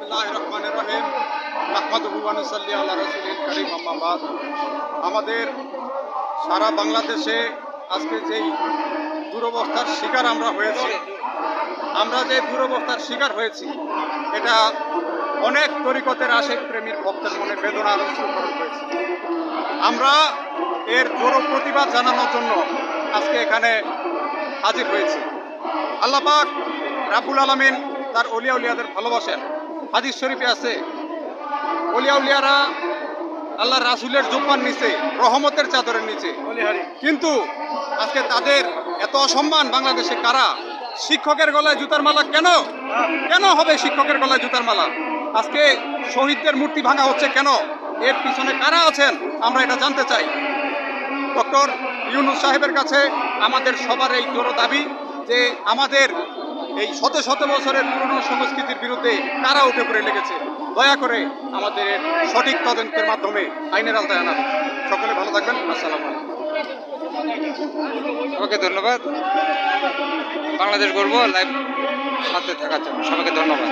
বিসমিল্লাহির রহমানির রহিম। নাহমাদুহু ওয়া নুসাল্লি আলা রাসূলিল কারীম, আম্মা বাদ। আমাদের সারা বাংলাদেশে আজকে যেই দুরবস্থার শিকার আমরা হয়েছি, এটা অনেক তরিকতের আশিক প্রেমীর ভক্তের মনে বেদনার অশ্রুকরণ হয়েছে। আমরা এর জোর প্রতিবাদ জানানোর জন্য আজকে এখানে হাজির হয়েছি। আল্লাহ পাক রাব্বুল আলামিন তার অলিয়া উলিয়াদের ভালোবাসেন। হাদিস শরীফে আছে, অলিয়া উলিয়ারা আল্লাহ রাসূলের জুব্বার নিচে, রহমতের চাদরের নিচে। কিন্তু আজকে তাদের এত অসম্মান বাংলাদেশে কারা? শিক্ষকের গলায় জুতার মালা কেন? কেন হবে শিক্ষকের গলায় জুতার মালা? আজকে শহীদদের মূর্তি ভাঙা হচ্ছে কেন? এর পিছনে কারা আছেন আমরা এটা জানতে চাই। ডক্টর ইউনূস সাহেবের কাছে আমাদের সবার এই জোর দাবি যে আমাদের এই শত শত বছরের পুরনো সংস্কৃতির বিরুদ্ধে কারা উঠে পড়ে লেগেছে, দয়া করে আমাদের সঠিক তদন্তের মাধ্যমে আইনের আওতায় আনা। সকলে ভালো থাকবেন। আসসালামু আলাইকুম। সবাইকে ধন্যবাদ। বাংলাদেশ গর্ব লাইভ সাথে থাকার জন্য সবাইকে ধন্যবাদ।